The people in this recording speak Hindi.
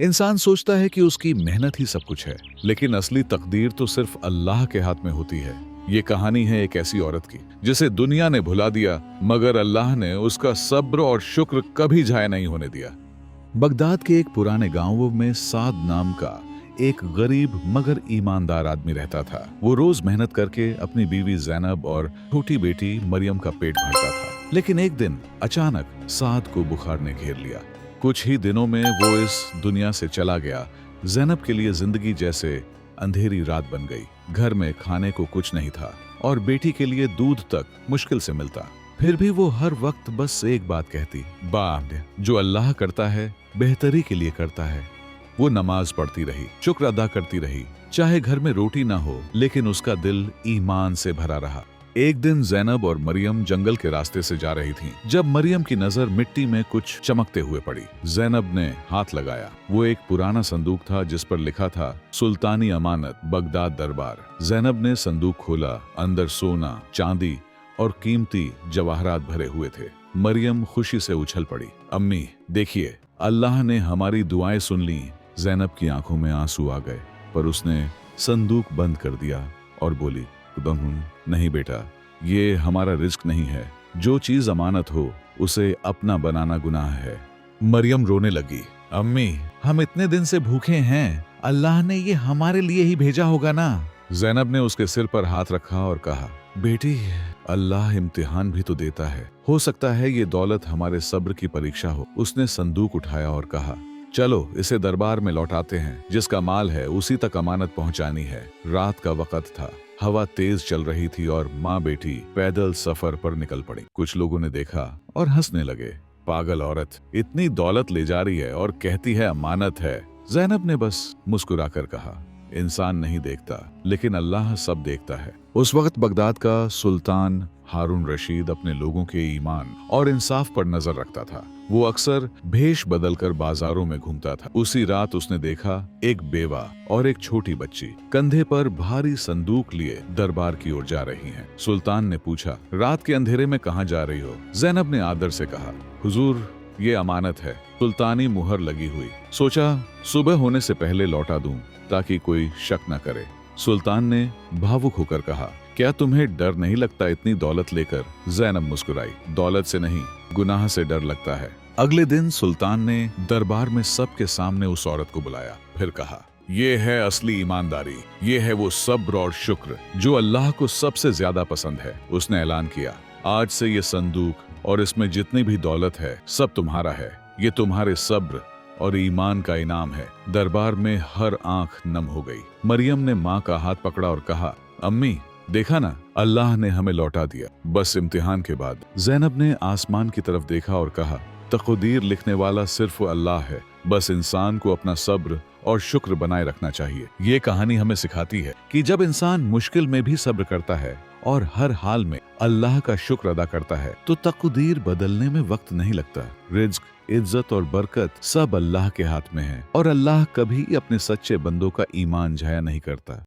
इंसान सोचता है कि उसकी मेहनत ही सब कुछ है, लेकिन असली तकदीर तो सिर्फ अल्लाह के हाथ में होती है। ये कहानी है एक ऐसी औरत की जिसे दुनिया ने भुला दिया, मगर अल्लाह ने उसका सब्र और शुक्र कभी जाया नहीं होने दिया। बगदाद के एक पुराने गांव में साद नाम का एक गरीब मगर ईमानदार आदमी रहता था। वो रोज मेहनत करके अपनी बीवी जैनब और छोटी बेटी मरियम का पेट भरता था। लेकिन एक दिन अचानक साद को बुखार ने घेर लिया। कुछ ही दिनों में वो इस दुनिया से चला गया। जैनब के लिए जिंदगी जैसे अंधेरी रात बन गई। घर में खाने को कुछ नहीं था और बेटी के लिए दूध तक मुश्किल से मिलता। फिर भी वो हर वक्त बस एक बात कहती, बाप जो अल्लाह करता है बेहतरी के लिए करता है। वो नमाज पढ़ती रही, शुक्र अदा करती रही, चाहे घर में रोटी ना हो, लेकिन उसका दिल ईमान से भरा रहा। एक दिन जैनब और मरियम जंगल के रास्ते से जा रही थीं, जब मरियम की नजर मिट्टी में कुछ चमकते हुए पड़ी। जैनब ने हाथ लगाया। वो एक पुराना संदूक था जिस पर लिखा था सुल्तानी अमानत, बगदाद दरबार। जैनब ने संदूक खोला। अंदर सोना, चांदी और कीमती जवाहरात भरे हुए थे। मरियम खुशी से उछल पड़ी। अम्मी देखिए, अल्लाह ने हमारी दुआएं सुन ली। जैनब की आंखों में आंसू आ गए, पर उसने संदूक बंद कर दिया और बोली, नहीं बेटा, ये हमारा रिस्क नहीं है। जो चीज अमानत हो उसे अपना बनाना गुनाह है। मरियम रोने लगी। अम्मी, हम इतने दिन से भूखे हैं, अल्लाह ने ये हमारे लिए ही भेजा होगा ना। जैनब ने उसके सिर पर हाथ रखा और कहा, बेटी, अल्लाह इम्तिहान भी तो देता है। हो सकता है ये दौलत हमारे सब्र की परीक्षा हो। उसने संदूक उठाया और कहा, चलो इसे दरबार में लौटाते हैं। जिसका माल है उसी तक अमानत पहुंचानी है। रात का वक्त था, हवा तेज चल रही थी और माँ बेटी पैदल सफर पर निकल पड़ी। कुछ लोगों ने देखा और हंसने लगे। पागल औरत, इतनी दौलत ले जा रही है और कहती है अमानत है। जैनब ने बस मुस्कुराकर कहा, इंसान नहीं देखता, लेकिन अल्लाह सब देखता है। उस वक्त बगदाद का सुल्तान हारून रशीद अपने लोगों के ईमान और इंसाफ पर नजर रखता था। वो अक्सर भेष बदलकर बाजारों में घूमता था। उसी रात उसने देखा एक बेवा और एक छोटी बच्ची कंधे पर भारी संदूक लिए दरबार की ओर जा रही हैं। सुल्तान ने पूछा, रात के अंधेरे में कहाँ जा रही हो? जैनब ने आदर से कहा, हुजूर, ये अमानत है। सुल्तानी मुहर लगी हुई। सोचा सुबह होने से पहले लौटा दूं ताकि कोई शक न करे। सुल्तान ने भावुक होकर कहा, क्या तुम्हें डर नहीं लगता इतनी दौलत लेकर? जैनब मुस्कुराई, दौलत से नहीं, गुनाह से डर लगता है। अगले दिन सुल्तान ने दरबार में सबके सामने उस औरत को बुलाया। फिर कहा, ये है असली ईमानदारी, ये है वो सब्र और शुक्र जो अल्लाह को सबसे ज्यादा पसंद है। उसने ऐलान किया, आज से ये संदूक और इसमें जितनी भी दौलत है सब तुम्हारा है। ये तुम्हारे सब्र और ईमान का इनाम है। दरबार में हर आंख नम हो गई। मरियम ने माँ का हाथ पकड़ा और कहा, अम्मी देखा ना, अल्लाह ने हमें लौटा दिया। बस इम्तिहान के बाद जैनब ने आसमान की तरफ देखा और कहा, तकदीर लिखने वाला सिर्फ अल्लाह है। बस इंसान को अपना सब्र और शुक्र बनाए रखना चाहिए। ये कहानी हमें सिखाती है कि जब इंसान मुश्किल में भी सब्र करता है और हर हाल में अल्लाह का शुक्र अदा करता है, तो तकदीर बदलने में वक्त नहीं लगता। रिज्क, इज्जत और बरकत सब अल्लाह के हाथ में है और अल्लाह कभी अपने सच्चे बंदों का ईमान जाया नहीं करता।